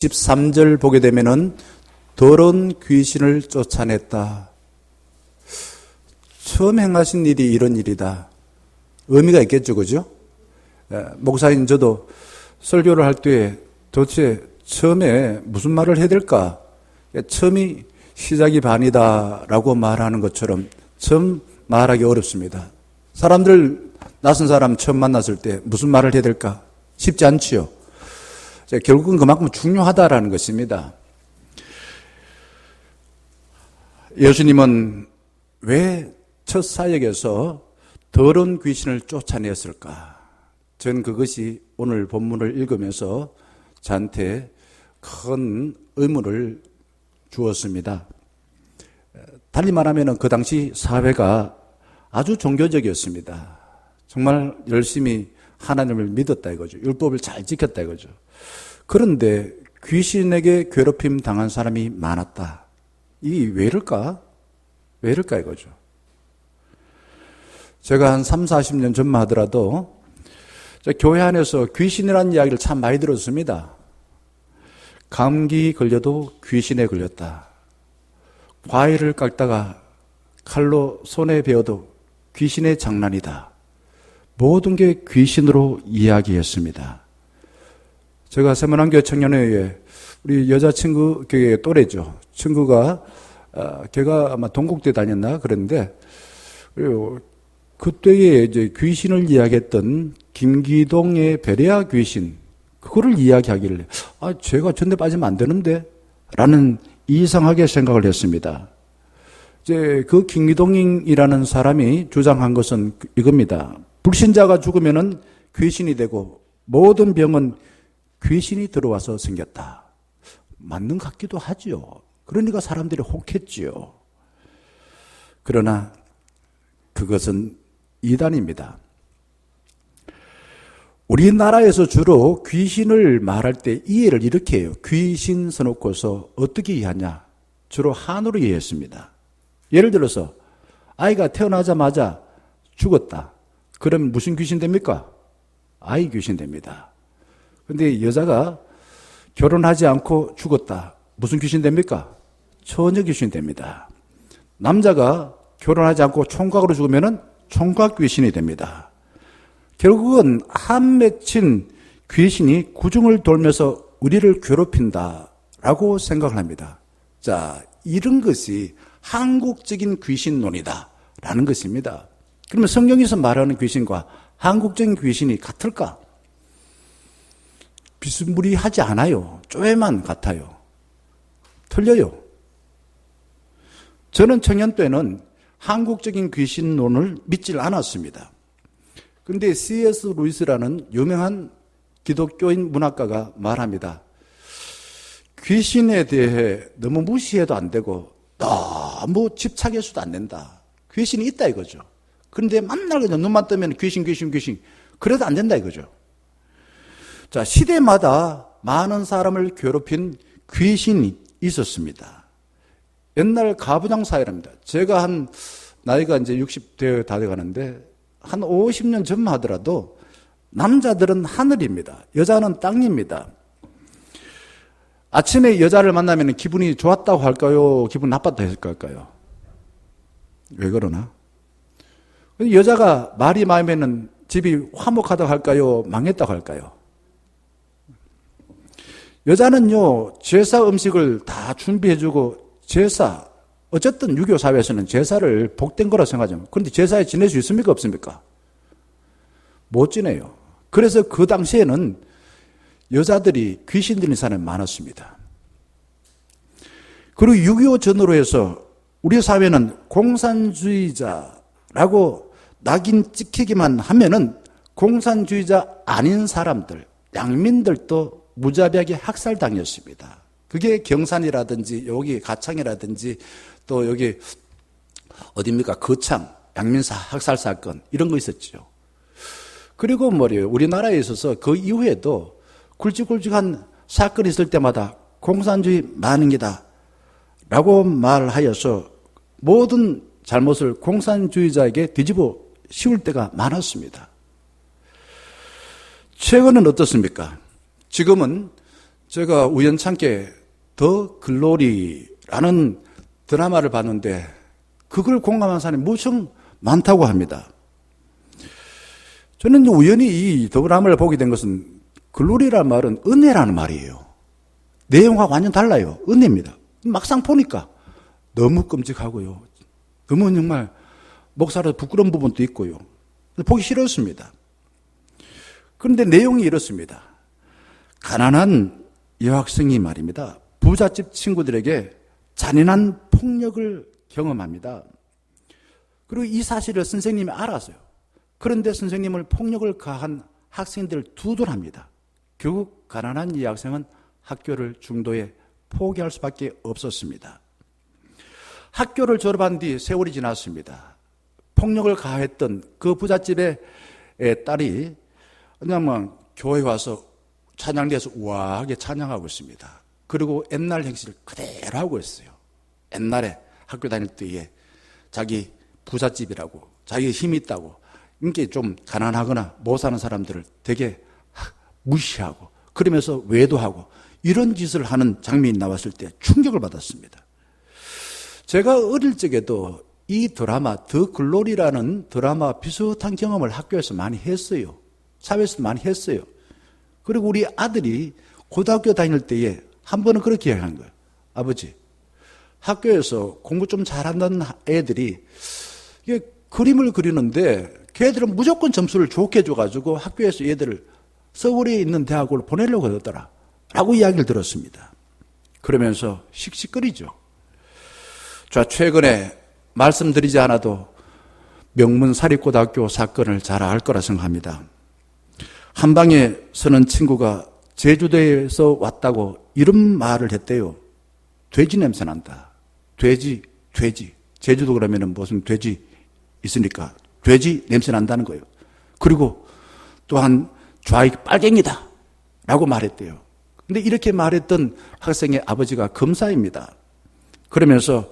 13절 보게 되면은 더러운 귀신을 쫓아냈다. 처음 행하신 일이 이런 일이다. 의미가 있겠죠, 그죠? 목사인 저도 설교를 할 때 도대체 처음에 무슨 말을 해야 될까? 처음이 시작이 반이다라고 말하는 것처럼 처음 말하기 어렵습니다. 사람들, 낯선 사람 처음 만났을 때 무슨 말을 해야 될까? 쉽지 않지요. 결국은 그만큼 중요하다라는 것입니다. 예수님은 왜 첫 사역에서 더러운 귀신을 쫓아냈을까? 저는 그것이 오늘 본문을 읽으면서 저한테 큰 의문을 주었습니다. 달리 말하면 그 당시 사회가 아주 종교적이었습니다. 정말 열심히 하나님을 믿었다 이거죠. 율법을 잘 지켰다 이거죠. 그런데 귀신에게 괴롭힘 당한 사람이 많았다. 이게 왜 이럴까? 왜 이럴까 이거죠. 제가 한 3, 40년 전만 하더라도 교회 안에서 귀신이라는 이야기를 참 많이 들었습니다. 감기 걸려도 귀신에 걸렸다. 과일을 깎다가 칼로 손에 베어도 귀신의 장난이다. 모든 게 귀신으로 이야기했습니다. 제가 세문안교회 청년회에 우리 여자친구 교회 또래죠. 친구가 걔가 아마 동국대 다녔나 그랬는데 그때에 이제 귀신을 이야기했던 김기동의 베레아 귀신 그거를 이야기하길래 제가 전대 빠지면 안 되는데 라는 이상하게 생각을 했습니다. 이제 그 김기동이라는 사람이 주장한 것은 이겁니다. 불신자가 죽으면은 귀신이 되고 모든 병은 귀신이 들어와서 생겼다. 맞는 것 같기도 하지요. 그러니까 사람들이 혹했지요. 그러나 그것은 이단입니다. 우리나라에서 주로 귀신을 말할 때 이해를 이렇게 해요. 귀신 써놓고서 어떻게 이해하냐? 주로 한으로 이해했습니다. 예를 들어서 아이가 태어나자마자 죽었다. 그럼 무슨 귀신 됩니까? 아이 귀신 됩니다. 근데 여자가 결혼하지 않고 죽었다. 무슨 귀신 됩니까? 처녀 귀신 됩니다. 남자가 결혼하지 않고 총각으로 죽으면은 총각 귀신이 됩니다. 결국은 한 맺힌 귀신이 구중을 돌면서 우리를 괴롭힌다라고 생각을 합니다. 자, 이런 것이 한국적인 귀신론이다라는 것입니다. 그러면 성경에서 말하는 귀신과 한국적인 귀신이 같을까? 비스무리하지 않아요. 쪼에만 같아요. 틀려요. 저는 청년 때는 한국적인 귀신론을 믿질 않았습니다. 그런데 C.S. 루이스라는 유명한 기독교인 문학가가 말합니다. 귀신에 대해 너무 무시해도 안 되고 너무 집착해서도 안 된다. 귀신이 있다 이거죠. 그런데 만날 그냥 눈만 뜨면 귀신. 그래도 안 된다 이거죠. 자, 시대마다 많은 사람을 괴롭힌 귀신이 있었습니다. 옛날 가부장 사회랍니다. 제가 나이가 이제 60대 다 돼가는데 한 50년 전만 하더라도 남자들은 하늘입니다. 여자는 땅입니다. 아침에 여자를 만나면 기분이 좋았다고 할까요? 기분 나빴다고 할까요? 왜 그러나? 여자가 말이 많으면 집이 화목하다고 할까요? 망했다고 할까요? 여자는요, 제사 음식을 다 준비해주고 제사, 어쨌든 유교 사회에서는 제사를 복된 거라 생각하죠. 그런데 제사에 지낼 수 있습니까? 없습니까? 못 지내요. 그래서 그 당시에는 여자들이 귀신 들린 사람이 많았습니다. 그리고 6.25 전후로 해서 우리 사회는 공산주의자라고 낙인 찍히기만 하면은 공산주의자 아닌 사람들, 양민들도 무자비하게 학살당했습니다. 그게 경산이라든지 여기 가창이라든지 또 여기 어디입니까? 거창, 양민사 학살 사건 이런 거 있었죠. 그리고 뭐래요? 우리나라에 있어서 그 이후에도 굵직굵직한 사건이 있을 때마다 공산주의 만행이다 라고 말하여서 모든 잘못을 공산주의자에게 뒤집어 씌울 때가 많았습니다. 최근은 어떻습니까? 지금은 제가 우연찮게 더 글로리라는 드라마를 봤는데 그걸 공감한 사람이 무척 많다고 합니다. 저는 우연히 이 드라마를 보게 된 것은 글로리라는 말은 은혜라는 말이에요. 내용과 완전 달라요. 은혜입니다. 막상 보니까 너무 끔찍하고요. 너무 정말 목사로 부끄러운 부분도 있고요. 보기 싫었습니다. 그런데 내용이 이렇습니다. 가난한 여학생이 말입니다. 부잣집 친구들에게 잔인한 폭력을 경험합니다. 그리고 이 사실을 선생님이 알았어요. 그런데 선생님을 폭력을 가한 학생들을 두둔합니다. 결국 가난한 이 학생은 학교를 중도에 포기할 수밖에 없었습니다. 학교를 졸업한 뒤 세월이 지났습니다. 폭력을 가했던 그 부잣집의 딸이 그냥 교회에 와서 찬양대에서 우아하게 찬양하고 있습니다. 그리고 옛날 행실을 그대로 하고 있어요. 옛날에 학교 다닐 때에 자기 부잣집이라고 자기 힘이 있다고 이렇게 좀 가난하거나 못 사는 사람들을 되게 무시하고 그러면서 외도하고 이런 짓을 하는 장면이 나왔을 때 충격을 받았습니다. 제가 어릴 적에도 이 드라마 더 글로리라는 드라마 비슷한 경험을 학교에서 많이 했어요. 사회에서도 많이 했어요. 그리고 우리 아들이 고등학교 다닐 때에 한 번은 그렇게 이야기한 거예요. 아버지, 학교에서 공부 좀 잘한다는 애들이 이게 그림을 그리는데 걔들은 무조건 점수를 좋게 줘가지고 학교에서 얘들을 서울에 있는 대학으로 보내려고 하더라 라고 이야기를 들었습니다. 그러면서 씩씩거리죠. 자, 최근에 말씀드리지 않아도 명문 사립고등학교 사건을 잘 알 거라 생각합니다. 한방에 서는 친구가 제주도에서 왔다고 이런 말을 했대요. 돼지 냄새 난다. 돼지. 제주도 그러면은 무슨 돼지 있으니까 돼지 냄새 난다는 거예요. 그리고 또한 좌익 빨갱이다 라고 말했대요. 근데 이렇게 말했던 학생의 아버지가 검사입니다. 그러면서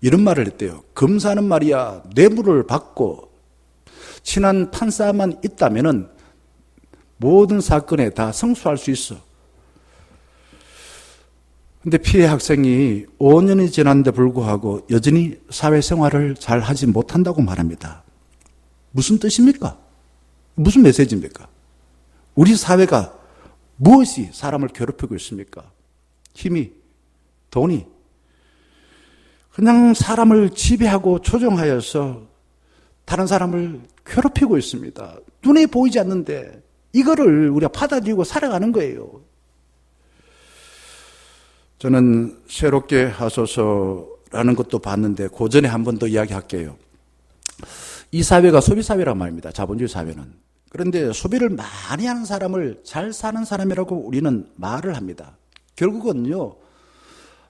이런 말을 했대요. 검사는 말이야 뇌물을 받고 친한 판사만 있다면은 모든 사건에 다 성수할 수 있어. 근데 피해 학생이 5년이 지났는데 불구하고 여전히 사회생활을 잘 하지 못한다고 말합니다. 무슨 뜻입니까? 무슨 메시지입니까? 우리 사회가 무엇이 사람을 괴롭히고 있습니까? 힘이, 돈이. 그냥 사람을 지배하고 조종하여서 다른 사람을 괴롭히고 있습니다. 눈에 보이지 않는데 이거를 우리가 받아들이고 살아가는 거예요. 저는 새롭게 하소서라는 것도 봤는데 그 전에 한 번 더 이야기할게요. 이 사회가 소비사회란 말입니다. 자본주의 사회는. 그런데 소비를 많이 하는 사람을 잘 사는 사람이라고 우리는 말을 합니다. 결국은요,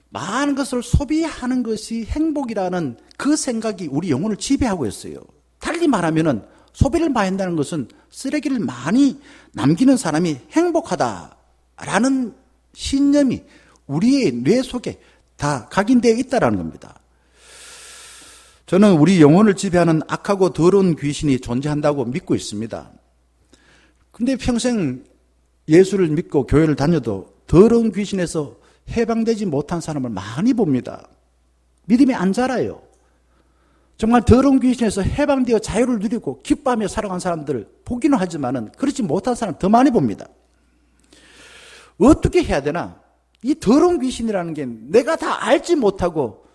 많은 것을 소비하는 것이 행복이라는 그 생각이 우리 영혼을 지배하고 있어요. 달리 말하면은 소비를 많이 한다는 것은 쓰레기를 많이 남기는 사람이 행복하다라는 신념이 우리의 뇌 속에 다 각인되어 있다는 겁니다. 저는 우리 영혼을 지배하는 악하고 더러운 귀신이 존재한다고 믿고 있습니다. 근데 평생 예수를 믿고 교회를 다녀도 더러운 귀신에서 해방되지 못한 사람을 많이 봅니다. 믿음이 안 자라요. 정말 더러운 귀신에서 해방되어 자유를 누리고 기뻐하며 살아간 사람들을 보기는 하지만은 그렇지 못한 사람 더 많이 봅니다. 어떻게 해야 되나? 이 더러운 귀신이라는 게 내가 다 알지 못하고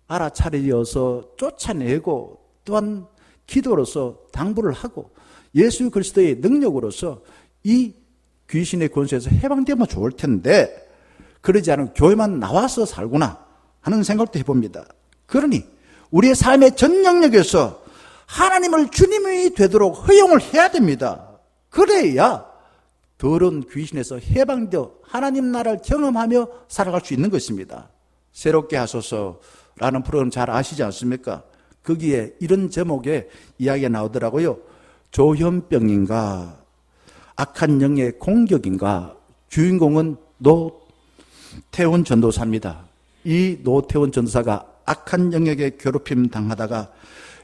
알아차리어서 쫓아내고 또한 기도로서 당부를 하고 예수 그리스도의 능력으로서 이 귀신의 권세에서 해방되면 좋을 텐데 그러지 않으면 교회만 나와서 살구나 하는 생각도 해봅니다. 그러니 우리의 삶의 전 영역에서 하나님을 주님이 되도록 허용을 해야 됩니다. 그래야 더러운 귀신에서 해방되어 하나님 나라를 경험하며 살아갈 수 있는 것입니다. 새롭게 하소서라는 프로그램 잘 아시지 않습니까? 거기에 이런 제목의 이야기가 나오더라고요. 조현병인가 악한 영의 공격인가. 주인공은 노태훈 전도사입니다. 이 노태훈 전도사가 악한 영역의 괴롭힘 당하다가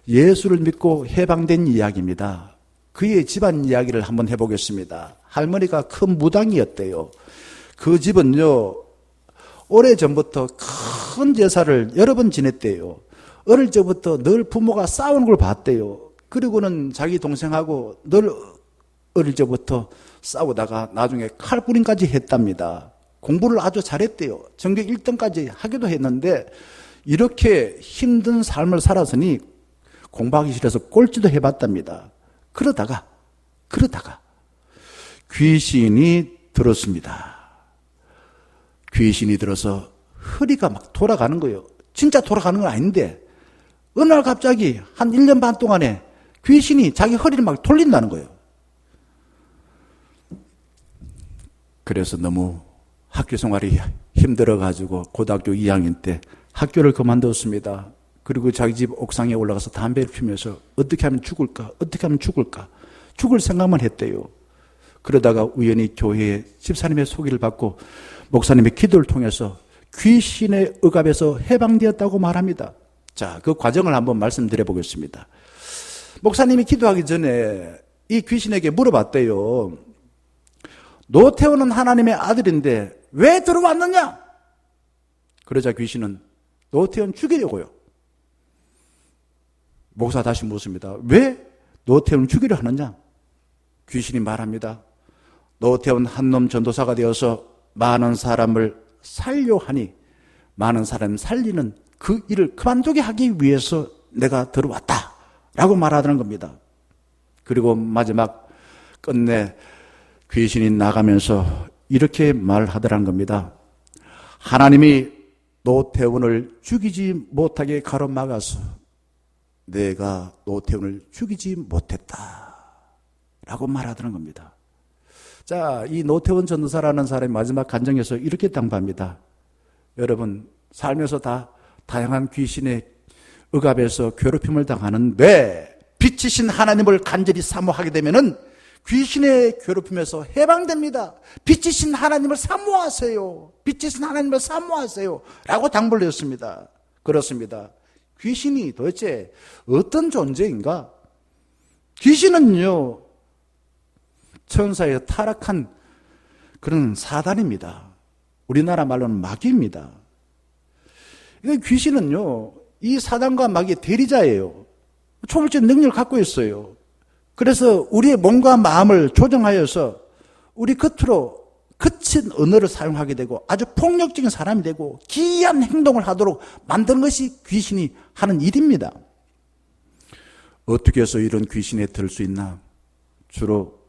예수를 믿고 해방된 이야기입니다. 그의 집안 이야기를 한번 해보겠습니다. 할머니가 큰 무당이었대요. 그 집은요, 오래전부터 큰 제사를 여러 번 지냈대요. 어릴 적부터 늘 부모가 싸우는 걸 봤대요. 그리고는 자기 동생하고 늘 어릴 적부터 싸우다가 나중에 칼부림까지 했답니다. 공부를 아주 잘했대요. 전교 1등까지 하기도 했는데 이렇게 힘든 삶을 살았으니 공부하기 싫어서 꼴찌도 해봤답니다. 그러다가 귀신이 들었습니다. 귀신이 들어서 허리가 막 돌아가는 거예요. 진짜 돌아가는 건 아닌데 어느 날 갑자기 한 1년 반 동안에 귀신이 자기 허리를 막 돌린다는 거예요. 그래서 너무 학교 생활이 힘들어가지고 고등학교 2학년 때 학교를 그만뒀습니다. 그리고 자기 집 옥상에 올라가서 담배를 피우면서 어떻게 하면 죽을까? 죽을 생각만 했대요. 그러다가 우연히 교회에 집사님의 소개를 받고 목사님의 기도를 통해서 귀신의 억압에서 해방되었다고 말합니다. 자, 그 과정을 한번 말씀드려 보겠습니다. 목사님이 기도하기 전에 이 귀신에게 물어봤대요. 노태우는 하나님의 아들인데 왜 들어왔느냐? 그러자 귀신은 노태우는 죽이려고요. 목사 다시 묻습니다. 왜 노태우는 죽이려 하느냐? 귀신이 말합니다. 노태우는 한놈 전도사가 되어서 많은 사람을 살려 하니 많은 사람 살리는 그 일을 그만두게 하기 위해서 내가 들어왔다 라고 말하더는 겁니다. 그리고 마지막 끝내 귀신이 나가면서 이렇게 말하더란 겁니다. 하나님이 노태운을 죽이지 못하게 가로막아서 내가 노태운을 죽이지 못했다 라고 말하더는 겁니다. 자, 이 노태운 전도사라는 사람이 마지막 간증에서 이렇게 당부합니다. 여러분, 살면서 다 다양한 귀신의 억압에서 괴롭힘을 당하는데 빛이신 하나님을 간절히 사모하게 되면은 귀신의 괴롭힘에서 해방됩니다. 빛이신 하나님을 사모하세요. 빛이신 하나님을 사모하세요. 라고 당부를 했습니다. 그렇습니다. 귀신이 도대체 어떤 존재인가? 귀신은요, 천사에 타락한 그런 사단입니다. 우리나라 말로는 마귀입니다. 귀신은요, 이 사단과 마귀의 대리자예요. 초월적 능력을 갖고 있어요. 그래서 우리의 몸과 마음을 조정하여서 우리 겉으로 거친 언어를 사용하게 되고 아주 폭력적인 사람이 되고 기이한 행동을 하도록 만드는 것이 귀신이 하는 일입니다. 어떻게 해서 이런 귀신에 들 수 있나? 주로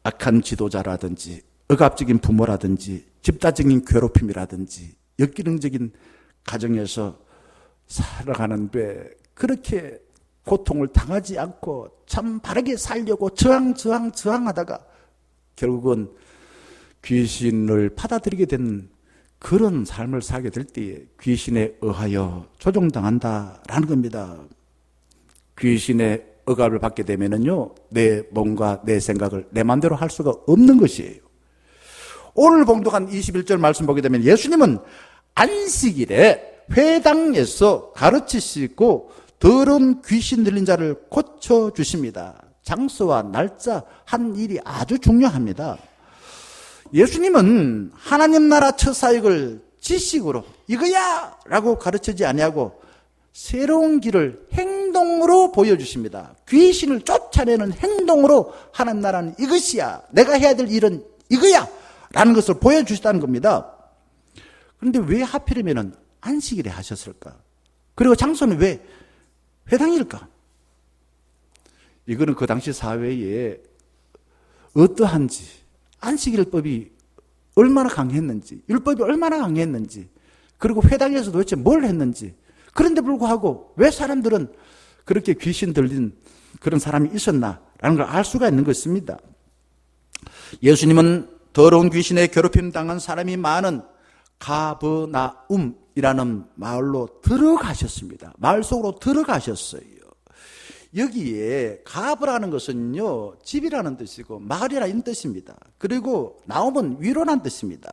악한 지도자라든지 억압적인 부모라든지 집단적인 괴롭힘이라든지 역기능적인 가정에서 살아가는데 그렇게 고통을 당하지 않고 참 바르게 살려고 저항하다가 결국은 귀신을 받아들이게 된 그런 삶을 살게 될 때에 귀신에 의하여 조종당한다라는 겁니다. 귀신의 억압을 받게 되면은요, 내 몸과 내 생각을 내 마음대로 할 수가 없는 것이에요. 오늘 봉독한 21절 말씀 보게 되면 예수님은 안식일에 회당에서 가르치시고 더러운 귀신 들린 자를 고쳐주십니다. 장소와 날짜, 한 일이 아주 중요합니다. 예수님은 하나님 나라 첫 사역을 지식으로 이거야! 라고 가르치지 아니하고 새로운 길을 행동으로 보여주십니다. 귀신을 쫓아내는 행동으로 하나님 나라는 이것이야. 내가 해야 될 일은 이거야. 라는 것을 보여주시다는 겁니다. 그런데 왜 하필이면 안식일에 하셨을까? 그리고 장소는 왜 회당일까? 이거는 그 당시 사회에 어떠한지, 안식일법이 얼마나 강했는지, 율법이 얼마나 강했는지, 그리고 회당에서 도대체 뭘 했는지, 그런데 불구하고 왜 사람들은 그렇게 귀신 들린 그런 사람이 있었나라는 걸 알 수가 있는 것입니다. 예수님은 더러운 귀신에 괴롭힘 당한 사람이 많은 가버나움이라는 마을로 들어가셨습니다. 마을 속으로 들어가셨어요. 여기에 가브라는 것은요, 집이라는 뜻이고 마을이라는 뜻입니다. 그리고 나움은 위로라는 뜻입니다.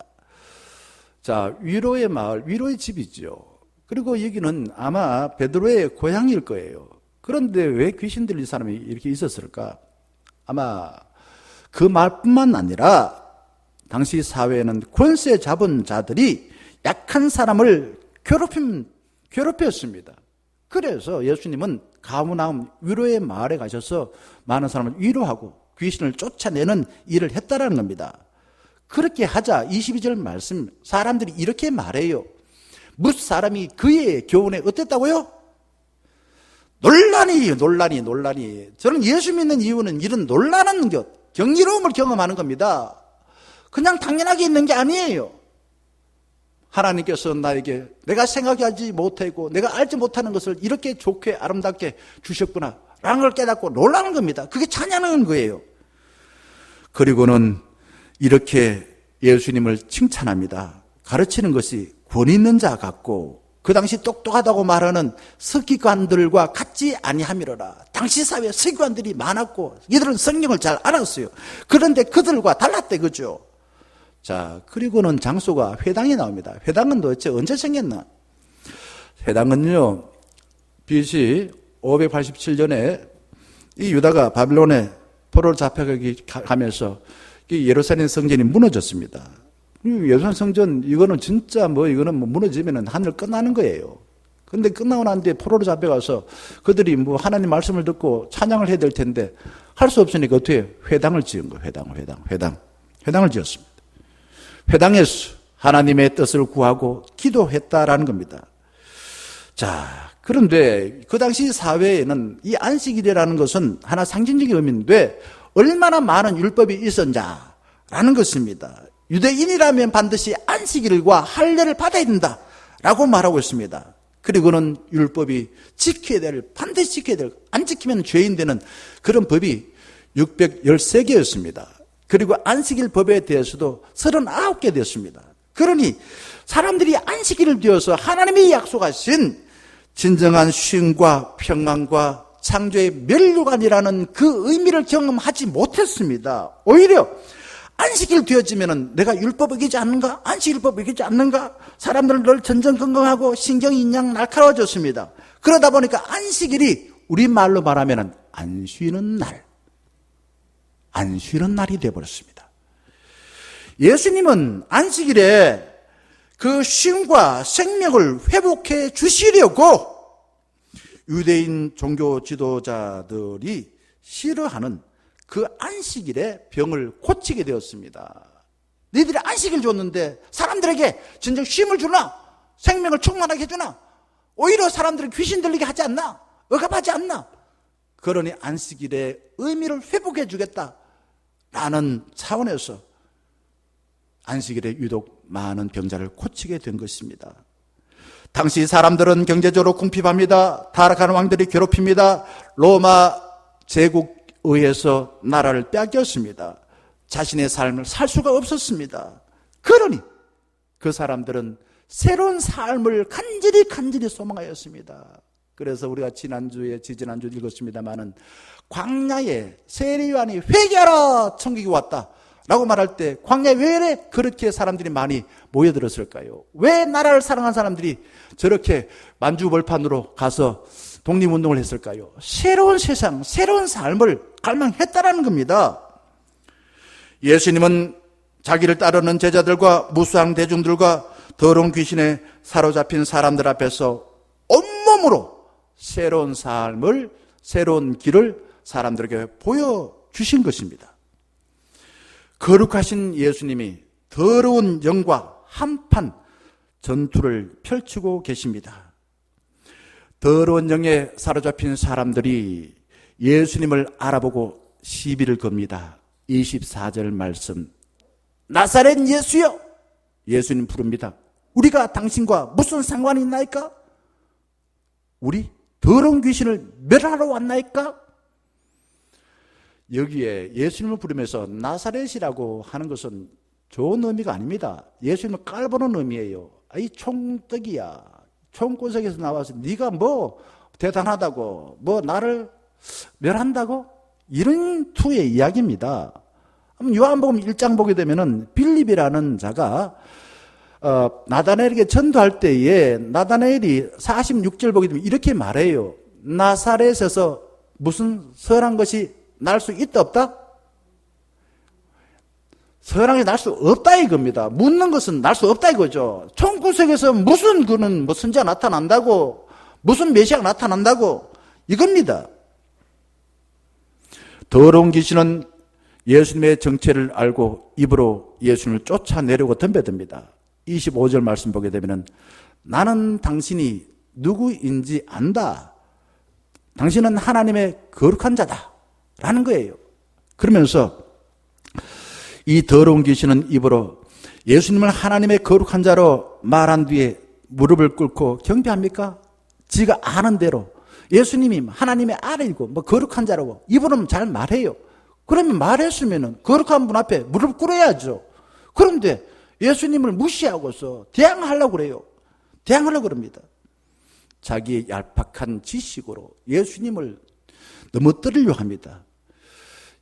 자, 위로의 마을, 위로의 집이죠. 그리고 여기는 아마 베드로의 고향일 거예요. 그런데 왜 귀신 들린 사람이 이렇게 있었을까? 아마 그 말뿐만 아니라 당시 사회에는 권세 잡은 자들이 약한 사람을 괴롭혔습니다. 그래서 예수님은 가버나움 위로의 마을에 가셔서 많은 사람을 위로하고 귀신을 쫓아내는 일을 했다라는 겁니다. 그렇게 하자 22절 말씀, 사람들이 이렇게 말해요. 뭇 사람이 그의 교훈에 어땠다고요? 논란이. 저는 예수 믿는 이유는 이런 논란한 것, 경이로움을 경험하는 겁니다. 그냥 당연하게 있는 게 아니에요. 하나님께서 나에게 내가 생각하지 못하고 내가 알지 못하는 것을 이렇게 좋게 아름답게 주셨구나 라는 걸 깨닫고 놀라는 겁니다. 그게 찬양하는 거예요. 그리고는 이렇게 예수님을 칭찬합니다. 가르치는 것이 권위 있는 자 같고 그 당시 똑똑하다고 말하는 서기관들과 같지 아니함이로라. 당시 사회에 서기관들이 많았고 이들은 성경을 잘 알았어요. 그런데 그들과 달랐대, 그죠? 자, 그리고는 장소가 회당이 나옵니다. 회당은 도대체 언제 생겼나? 회당은요, BC 587년에 이 유다가 바빌론에 포로로 잡혀가면서 예루살렘 성전이 무너졌습니다. 예루살렘 성전, 이거는 무너지면은 하늘 끝나는 거예요. 근데 끝나고 난 뒤에 포로로 잡혀가서 그들이 하나님 말씀을 듣고 찬양을 해야 될 텐데 할 수 없으니까 어떻게 회당을 지은 거예요. 회당을 지었습니다. 회당에서 하나님의 뜻을 구하고 기도했다라는 겁니다. 자, 그런데 그 당시 사회에는 이 안식일이라는 것은 하나 상징적인 의미인데 얼마나 많은 율법이 있었냐라는 것입니다. 유대인이라면 반드시 안식일과 할례를 받아야 된다라고 말하고 있습니다. 그리고는 율법이 반드시 지켜야 될, 안 지키면 죄인 되는 그런 법이 613개였습니다. 그리고 안식일 법에 대해서도 39개 되었습니다. 그러니 사람들이 안식일을 뒤어서 하나님이 약속하신 진정한 쉼과 평안과 창조의 멸류관이라는 그 의미를 경험하지 못했습니다. 오히려 안식일 되어지면은 내가 율법 어기지 않는가? 안식일법 어기지 않는가? 사람들은 늘 전전긍긍하고 신경이 인양 날카로워졌습니다. 그러다 보니까 안식일이 우리말로 말하면은 안 쉬는 날이 되어버렸습니다. 예수님은 안식일에 그 쉼과 생명을 회복해 주시려고 유대인 종교 지도자들이 싫어하는 그 안식일에 병을 고치게 되었습니다. 너희들이 안식일 줬는데 사람들에게 진정 쉼을 주나? 생명을 충만하게 해주나? 오히려 사람들을 귀신 들리게 하지 않나? 억압하지 않나? 그러니 안식일의 의미를 회복해 주겠다라는 차원에서 안식일에 유독 많은 병자를 고치게 된 것입니다. 당시 사람들은 경제적으로 궁핍합니다. 타락하는 왕들이 괴롭힙니다. 로마 제국 의해서 나라를 빼앗겼습니다. 자신의 삶을 살 수가 없었습니다. 그러니 그 사람들은 새로운 삶을 간절히 소망하였습니다. 그래서 우리가 지지난주 읽었습니다마는 광야에 세례요한이 회개하라, 천국이 왔다 라고 말할 때 광야에 왜 그렇게 사람들이 많이 모여들었을까요? 왜 나라를 사랑한 사람들이 저렇게 만주벌판으로 가서 독립운동을 했을까요? 새로운 세상, 새로운 삶을 갈망했다라는 겁니다. 예수님은 자기를 따르는 제자들과 무수한 대중들과 더러운 귀신에 사로잡힌 사람들 앞에서 온몸으로 새로운 삶을, 새로운 길을 사람들에게 보여주신 것입니다. 거룩하신 예수님이 더러운 영과 한판 전투를 펼치고 계십니다. 더러운 영에 사로잡힌 사람들이 예수님을 알아보고 시비를 겁니다. 24절 말씀. 나사렛 예수여. 예수님 부릅니다. 우리가 당신과 무슨 상관이 있나이까? 우리 더러운 귀신을 멸하러 왔나이까? 여기에 예수님을 부르면서 나사렛이라고 하는 것은 좋은 의미가 아닙니다. 예수님을 깔보는 의미예요. 이 총떡이야. 총구석에서 나와서 네가 뭐 대단하다고, 뭐 나를 멸한다고? 이런 투의 이야기입니다. 요한복음 1장 보게 되면은 빌립이라는 자가 나다나엘에게 전도할 때에 나다나엘이 46절 보게 되면 이렇게 말해요. 나사렛에서 무슨 선한 것이 날 수 있다 없다? 서랑이 날 수 없다 이겁니다. 묻는 것은 날 수 없다 이거죠. 총구석에서 무슨 그는 뭐 선지자 나타난다고, 무슨 메시아가 나타난다고 이겁니다. 더러운 귀신은 예수님의 정체를 알고 입으로 예수님을 쫓아내려고 덤벼듭니다. 25절 말씀 보게 되면 나는 당신이 누구인지 안다. 당신은 하나님의 거룩한 자다 라는 거예요. 그러면서 이 더러운 귀신은 입으로 예수님을 하나님의 거룩한 자로 말한 뒤에 무릎을 꿇고 경배합니까? 지가 아는 대로 예수님이 하나님의 아들이고 뭐 거룩한 자라고 입으로는 잘 말해요. 그러면 말했으면 거룩한 분 앞에 무릎 꿇어야죠. 그런데 예수님을 무시하고서 대항하려고 그래요. 대항하려고 그럽니다. 자기의 얄팍한 지식으로 예수님을 넘어뜨리려고 합니다.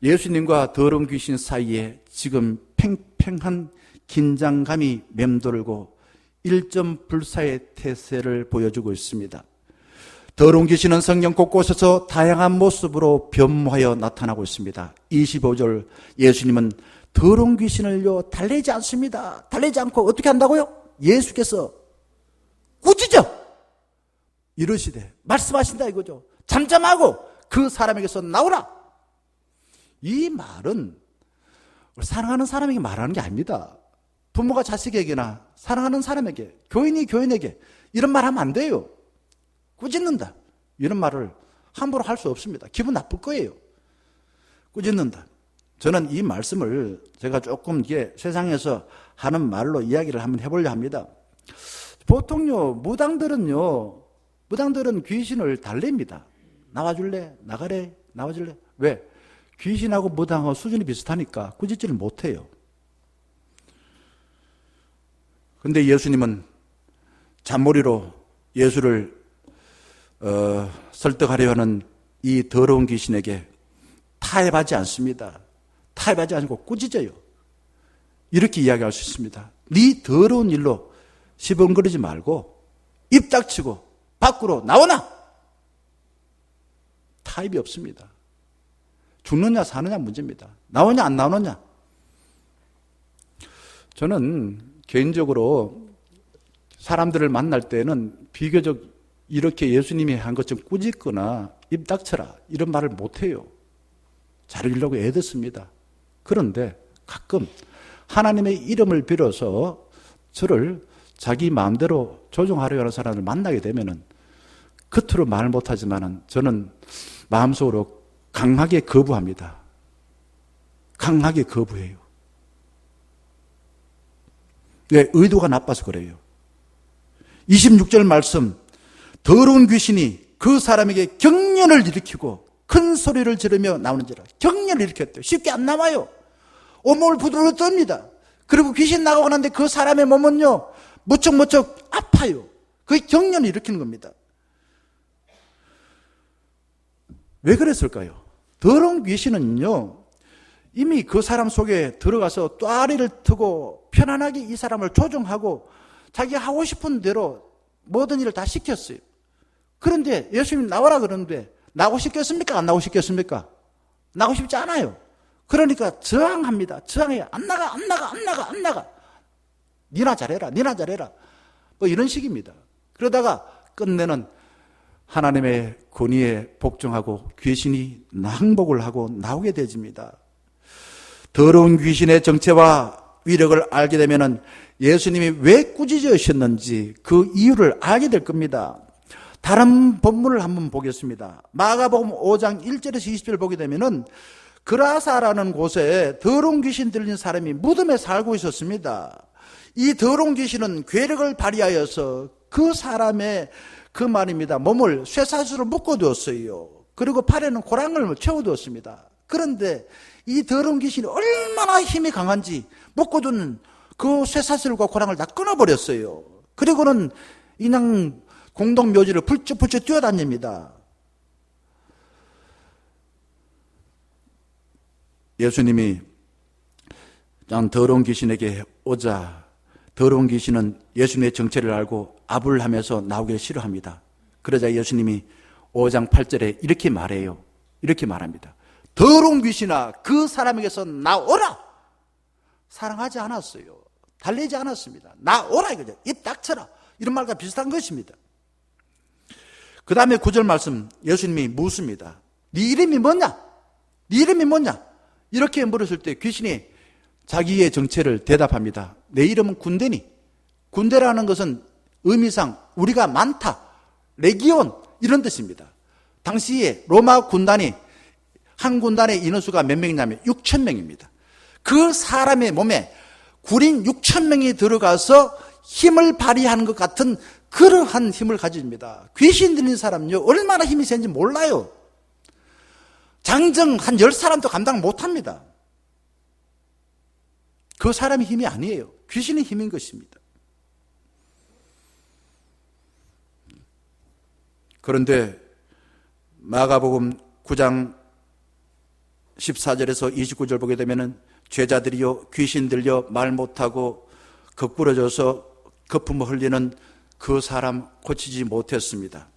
예수님과 더러운 귀신 사이에 지금 팽팽한 긴장감이 맴돌고 일점불사의 태세를 보여주고 있습니다. 더러운 귀신은 성경 곳곳에서 다양한 모습으로 변모하여 나타나고 있습니다. 25절 예수님은 더러운 귀신을요 달래지 않습니다. 달래지 않고 어떻게 한다고요? 예수께서 꾸짖어 이러시되 말씀하신다 이거죠. 잠잠하고 그 사람에게서 나오라. 이 말은 사랑하는 사람에게 말하는 게 아닙니다. 부모가 자식에게나 사랑하는 사람에게, 교인이 교인에게 이런 말 하면 안 돼요. 꾸짖는다. 이런 말을 함부로 할 수 없습니다. 기분 나쁠 거예요. 꾸짖는다. 저는 이 말씀을 제가 조금 이게 세상에서 하는 말로 이야기를 한번 해보려 합니다. 보통요, 무당들은 귀신을 달랩니다. 나와줄래? 나가래? 나와줄래? 왜? 귀신하고 무당하고 수준이 비슷하니까 꾸짖지를 못해요. 근데 예수님은 잔머리로 예수를 설득하려 하는 이 더러운 귀신에게 타협하지 않습니다. 타협하지 않고 꾸짖어요. 이렇게 이야기할 수 있습니다. 네 더러운 일로 시범거리지 말고 입 닥치고 밖으로 나오나? 타협이 없습니다. 죽느냐 사느냐 문제입니다. 나오냐 안 나오느냐. 저는 개인적으로 사람들을 만날 때는 비교적 이렇게 예수님이 한 것 좀 꾸짖거나 입 닥쳐라 이런 말을 못해요. 잘하려고 애듣습니다. 그런데 가끔 하나님의 이름을 빌어서 저를 자기 마음대로 조종하려고 하는 사람을 만나게 되면은 겉으로 말 못하지만은 저는 마음속으로 강하게 거부합니다. 강하게 거부해요. 왜? 의도가 나빠서 그래요. 26절 말씀, 더러운 귀신이 그 사람에게 경련을 일으키고 큰 소리를 지르며 나오는지라. 경련을 일으켰대요. 쉽게 안 나와요. 온몸을 부들부들 떱니다. 그리고 귀신 나가고 나는데 그 사람의 몸은요 무척무척 아파요. 그게 경련을 일으키는 겁니다. 왜 그랬을까요? 더러운 귀신은요 이미 그 사람 속에 들어가서 또아리를 트고 편안하게 이 사람을 조종하고 자기가 하고 싶은 대로 모든 일을 다 시켰어요. 그런데 예수님이 나와라 그러는데 나오고 싶겠습니까? 안 나오고 싶겠습니까? 나오고 싶지 않아요. 그러니까 저항합니다. 저항해요. 안 나가. 니나 잘해라. 뭐 이런 식입니다. 그러다가 끝내는 하나님의 권위에 복종하고 귀신이 항복을 하고 나오게 되집니다. 더러운 귀신의 정체와 위력을 알게 되면은 예수님이 왜 꾸짖으셨는지 그 이유를 알게 될 겁니다. 다른 본문을 한번 보겠습니다. 마가복음 5장 1절에서 20절 보게 되면은 그라사라는 곳에 더러운 귀신 들린 사람이 무덤에 살고 있었습니다. 이 더러운 귀신은 괴력을 발휘하여서 그 사람의 그 말입니다. 몸을 쇠사슬로 묶어두었어요. 그리고 팔에는 고랑을 채워두었습니다. 그런데 이 더러운 귀신이 얼마나 힘이 강한지 묶어둔 그 쇠사슬과 고랑을 다 끊어버렸어요. 그리고는 그냥 공동묘지를 불쩍불쩍 뛰어다닙니다. 예수님이 더러운 귀신에게 오자 더러운 귀신은 예수님의 정체를 알고 아불하면서 나오기를 싫어합니다. 그러자 예수님이 5장 8절에 이렇게 말해요. 이렇게 말합니다. 더러운 귀신아 그 사람에게서 나오라. 사랑하지 않았어요. 달래지 않았습니다. 나 오라 이거죠. 입 닥쳐라. 이런 말과 비슷한 것입니다. 그 다음에 9절 말씀 예수님이 묻습니다. 네 이름이 뭐냐? 네 이름이 뭐냐? 이렇게 물었을 때 귀신이 자기의 정체를 대답합니다. 내 이름은 군대니. 군대라는 것은 의미상 우리가 많다, 레기온 이런 뜻입니다. 당시에 로마 군단이 한 군단의 인원수가 몇 명이냐면 6천 명입니다. 그 사람의 몸에 군인 6천 명이 들어가서 힘을 발휘하는 것 같은 그러한 힘을 가집니다. 귀신 들린 사람은요 얼마나 힘이 세는지 몰라요. 장정 한 10사람도 감당 못합니다. 그 사람의 힘이 아니에요. 귀신의 힘인 것입니다. 그런데 마가복음 9장 14절에서 29절 보게 되면은 죄자들이요 귀신 들려 말 못하고 거꾸러져서 거품을 흘리는 그 사람 고치지 못했습니다.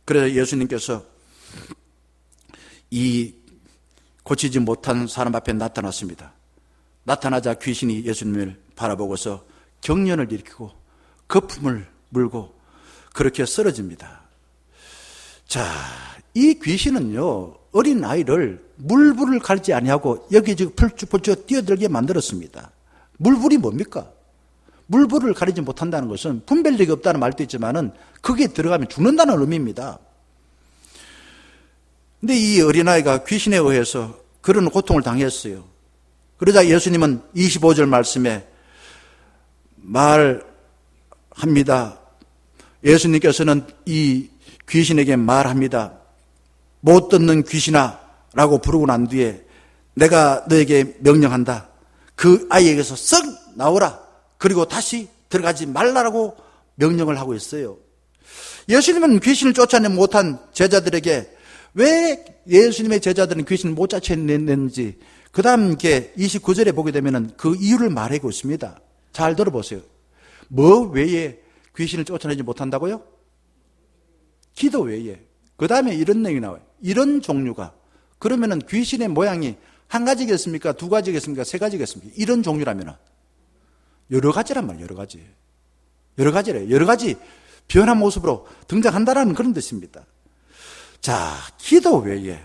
그래서 예수님께서 이 고치지 못한 사람 앞에 나타났습니다. 나타나자 귀신이 예수님을 바라보고서 경련을 일으키고 거품을 물고 그렇게 쓰러집니다. 자, 이 귀신은요 어린 아이를 물불을 가리지 아니하고 여기 지금 펄쩍펄쩍 뛰어들게 만들었습니다. 물불이 뭡니까? 물불을 가리지 못한다는 것은 분별력이 없다는 말도 있지만은 거기에 들어가면 죽는다는 의미입니다. 근데 이 어린아이가 귀신에 의해서 그런 고통을 당했어요. 그러자 예수님은 25절 말씀에 말합니다. 예수님께서는 이 귀신에게 말합니다. 못 듣는 귀신아 라고 부르고 난 뒤에 내가 너에게 명령한다. 그 아이에게서 썩 나오라. 그리고 다시 들어가지 말라라고 명령을 하고 있어요. 예수님은 귀신을 쫓아내지 못한 제자들에게 왜 예수님의 제자들은 귀신을 못 쫓아냈는지 그 다음 이렇게 29절에 보게 되면 그 이유를 말하고 있습니다. 잘 들어보세요. 뭐 외에 귀신을 쫓아내지 못한다고요? 기도 외에. 그 다음에 이런 내용이 나와요. 이런 종류가. 그러면은 귀신의 모양이 한 가지겠습니까? 두 가지겠습니까? 세 가지겠습니까? 이런 종류라면 여러 가지란 말이에요. 여러 가지. 여러 가지래요. 여러 가지 변한 모습으로 등장한다라는 그런 뜻입니다. 자, 기도 외에.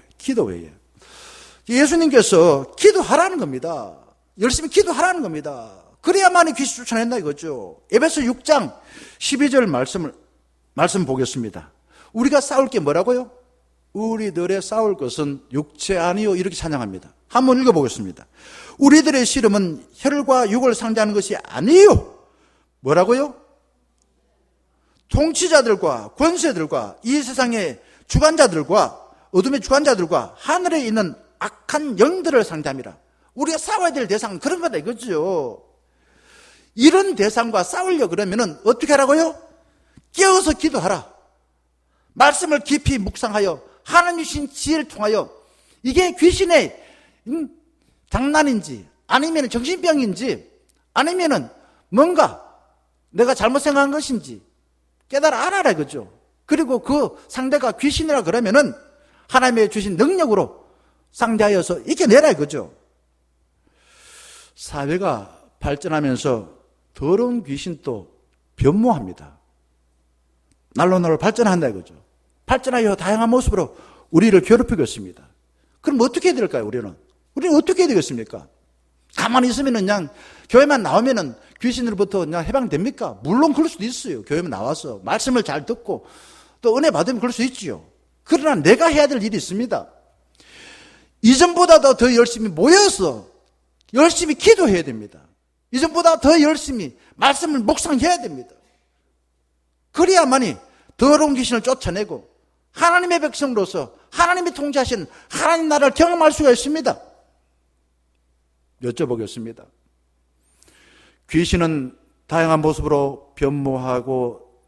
예수님께서 기도하라는 겁니다. 열심히 기도하라는 겁니다. 그래야만이 귀신 쫓아낸다 이거죠. 에베소 6장 12절 말씀 보겠습니다. 우리가 싸울 게 뭐라고요? 우리들의 싸울 것은 육체 아니요 이렇게 찬양합니다. 한번 읽어보겠습니다. 우리들의 씨름은 혈과 육을 상대하는 것이 아니요. 뭐라고요? 통치자들과 권세들과 이 세상의 주관자들과 어둠의 주관자들과 하늘에 있는 악한 영들을 상대합니다. 우리가 싸워야 될 대상은 그런 거다 이거죠. 이런 대상과 싸우려고 그러면은 어떻게 하라고요? 깨어서 기도하라. 말씀을 깊이 묵상하여 하나님 주신 지혜를 통하여 이게 귀신의 장난인지 아니면 정신병인지 아니면 뭔가 내가 잘못 생각한 것인지 깨달아 알아라 이거죠. 그리고 그 상대가 귀신이라 그러면은 하나님의 주신 능력으로 상대하여서 이겨내라 이거죠. 사회가 발전하면서 더러운 귀신도 변모합니다. 날로 발전한다 이거죠. 발전하여 다양한 모습으로 우리를 괴롭히고 있습니다. 그럼 어떻게 해야 될까요, 우리는 어떻게 해야 되겠습니까? 가만히 있으면은 그냥 교회만 나오면은 귀신으로부터 그냥 해방됩니까? 물론 그럴 수도 있어요. 교회만 나와서 말씀을 잘 듣고 또 은혜 받으면 그럴 수 있지요. 그러나 내가 해야 될 일이 있습니다. 이전보다 더 열심히 모여서 열심히 기도해야 됩니다. 이전보다 더 열심히 말씀을 묵상해야 됩니다. 그래야만이 더러운 귀신을 쫓아내고 하나님의 백성으로서 하나님이 통치하신 하나님 나라를 경험할 수가 있습니다. 여쭤보겠습니다. 귀신은 다양한 모습으로 변모하고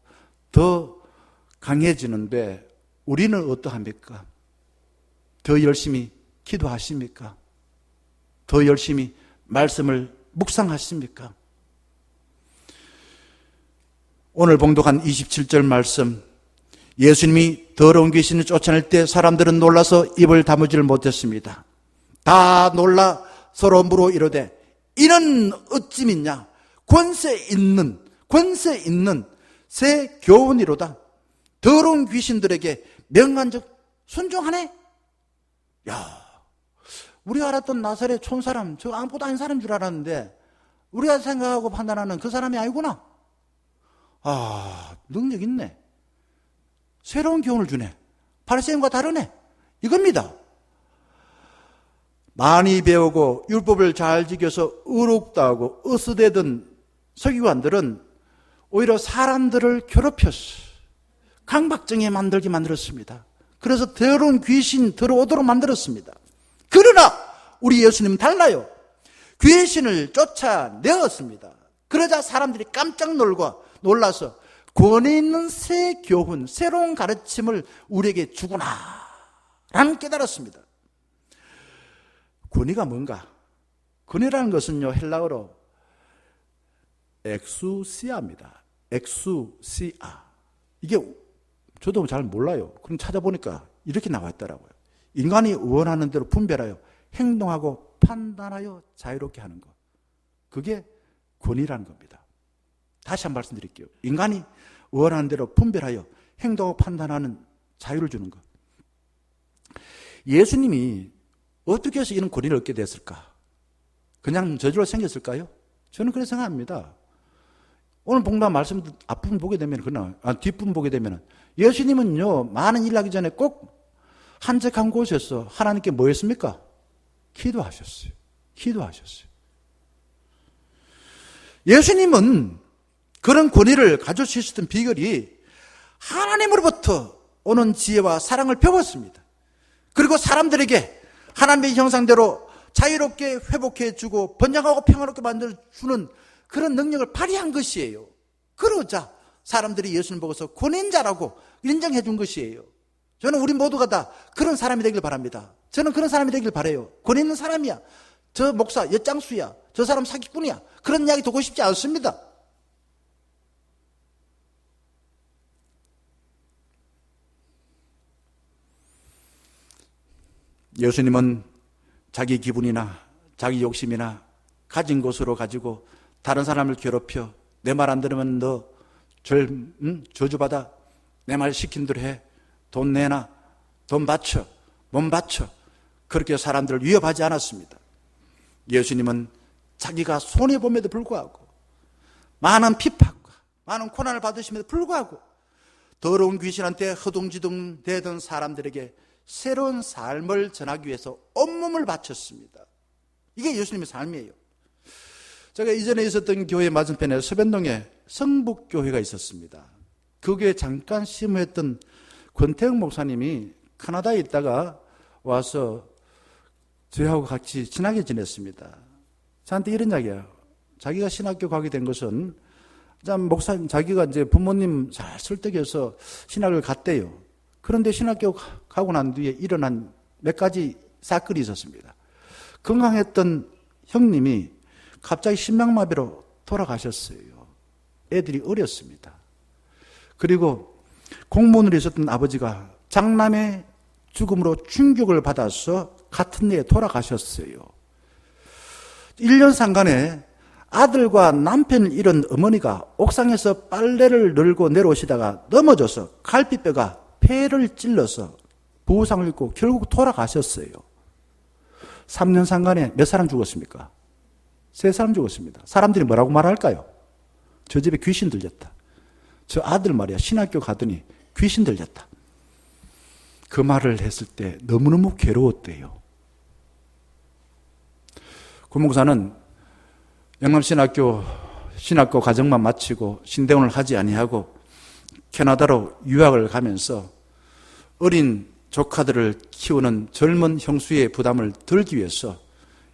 더 강해지는데 우리는 어떠합니까? 더 열심히 기도하십니까? 더 열심히 말씀을 묵상하십니까? 오늘 봉독한 27절 말씀, 예수님이 더러운 귀신을 쫓아낼 때 사람들은 놀라서 입을 다무지를 못했습니다. 다 놀라 서로 물어 이르되 이는 어찌 믿냐? 권세 있는 새 교훈이로다. 더러운 귀신들에게 명한적 순종하네. 야, 우리가 알았던 나사렛 촌사람, 저 아무것도 아닌 사람인 줄 알았는데 우리가 생각하고 판단하는 그 사람이 아니구나. 아, 능력 있네. 새로운 교훈을 주네. 바리새인과 다르네. 이겁니다. 많이 배우고 율법을 잘 지켜서 의롭다 하고 으스대던 서기관들은 오히려 사람들을 괴롭혔어. 강박증에 만들었습니다. 그래서 더러운 귀신 들어오도록 만들었습니다. 그러나 우리 예수님은 달라요. 귀신을 쫓아내었습니다. 그러자 사람들이 깜짝 놀라서 권위 있는 새 교훈, 새로운 가르침을 우리에게 주구나 라는 깨달았습니다. 권위가 뭔가? 권위라는 것은요, 헬라어로 엑수시아입니다. 엑수시아. 이게 저도 잘 몰라요. 그럼 찾아보니까 이렇게 나와 있더라고요. 인간이 원하는 대로 분별하여 행동하고 판단하여 자유롭게 하는 것. 그게 권위라는 겁니다. 다시 한번 말씀드릴게요. 인간이 원하는 대로 분별하여 행동하고 판단하는 자유를 주는 것. 예수님이 어떻게 해서 이런 권위를 얻게 됐을까? 그냥 저절로 생겼을까요? 저는 그렇게 생각합니다. 오늘 봉독 말씀 앞부분 보게 되면, 뒷부분 보게 되면, 예수님은요, 많은 일 하기 전에 꼭 한적한 곳에서 하나님께 뭐 했습니까? 기도하셨어요. 예수님은 그런 권위를 가질 수 있었던 비결이 하나님으로부터 오는 지혜와 사랑을 배웠습니다. 그리고 사람들에게 하나님의 형상대로 자유롭게 회복해주고 번영하고 평화롭게 만들어주는 그런 능력을 발휘한 것이에요. 그러자 사람들이 예수님 보고서 권위자라고 인정해 준 것이에요. 저는 우리 모두가 다 그런 사람이 되길 바랍니다. 저는 그런 사람이 되길 바라요. 권위 있는 사람이야. 저 목사 엿장수야. 저 사람 사기꾼이야. 그런 이야기 듣고 싶지 않습니다. 예수님은 자기 기분이나 자기 욕심이나 가진 것으로 가지고 다른 사람을 괴롭혀 내 말 안 들으면 너 저주받아. 내 말 시킨 대로 해. 돈 내놔. 돈 바쳐. 몸 바쳐. 그렇게 사람들을 위협하지 않았습니다. 예수님은 자기가 손해봄에도 불구하고 많은 핍박과 많은 고난을 받으심에도 불구하고 더러운 귀신한테 허둥지둥 대던 사람들에게 새로운 삶을 전하기 위해서 온몸을 바쳤습니다. 이게 예수님의 삶이에요. 제가 이전에 있었던 교회 맞은편에 서변동에 성북교회가 있었습니다. 그 교회에 잠깐 심호했던 권태영 목사님이 캐나다에 있다가 와서 저희하고 같이 친하게 지냈습니다. 저한테 이런 이야기예요. 자기가 신학교 가게 된 것은 목사님, 자기가 이제 부모님 잘 설득해서 신학을 갔대요. 그런데 신학교 가고 난 뒤에 일어난 몇 가지 사건이 있었습니다. 건강했던 형님이 갑자기 심장마비로 돌아가셨어요. 애들이 어렸습니다. 그리고 공무원으로 있었던 아버지가 장남의 죽음으로 충격을 받아서 같은 해에 돌아가셨어요. 1년 상간에 아들과 남편을 잃은 어머니가 옥상에서 빨래를 널고 내려오시다가 넘어져서 갈비뼈가 폐를 찔러서 부상을 입고 결국 돌아가셨어요. 3년 상간에 몇 사람 죽었습니까? 3사람 죽었습니다. 사람들이 뭐라고 말할까요? 저 집에 귀신 들렸다. 저 아들 말이야, 신학교 가더니 귀신 들렸다. 그 말을 했을 때 너무너무 괴로웠대요. 그 목사는 영남신학교 신학교 과정만 마치고 신대원을 하지 아니하고 캐나다로 유학을 가면서 어린 조카들을 키우는 젊은 형수의 부담을 덜기 위해서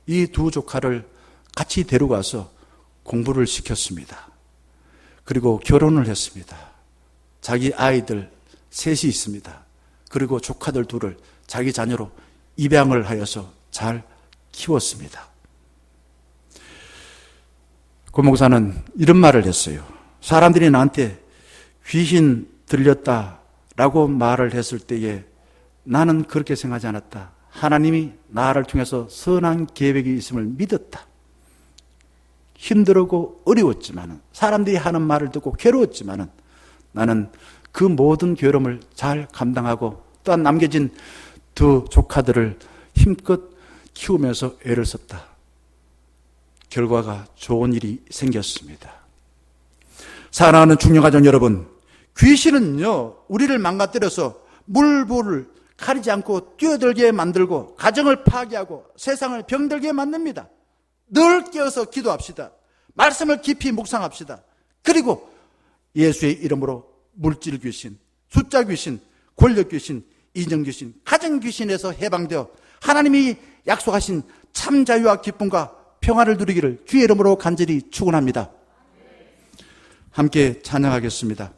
이 두 조카를 같이 데려가서 공부를 시켰습니다. 그리고 결혼을 했습니다. 자기 아이들 셋이 있습니다. 그리고 조카들 둘을 자기 자녀로 입양을 하여서 잘 키웠습니다. 고 목사는 이런 말을 했어요. 사람들이 나한테 귀신 들렸다라고 말을 했을 때에 나는 그렇게 생각하지 않았다. 하나님이 나를 통해서 선한 계획이 있음을 믿었다. 힘들고 어려웠지만은, 사람들이 하는 말을 듣고 괴로웠지만은, 나는 그 모든 괴로움을 잘 감당하고 또한 남겨진 두 조카들을 힘껏 키우면서 애를 썼다. 결과가 좋은 일이 생겼습니다. 사랑하는 중요가족 여러분, 귀신은요, 우리를 망가뜨려서 물불을 가리지 않고 뛰어들게 만들고 가정을 파괴하고 세상을 병들게 만듭니다. 늘 깨어서 기도합시다. 말씀을 깊이 묵상합시다. 그리고 예수의 이름으로 물질 귀신, 숫자 귀신, 권력 귀신, 이정 귀신, 가정 귀신에서 해방되어 하나님이 약속하신 참 자유와 기쁨과 평화를 누리기를 주의 이름으로 간절히 축원합니다. 함께 찬양하겠습니다.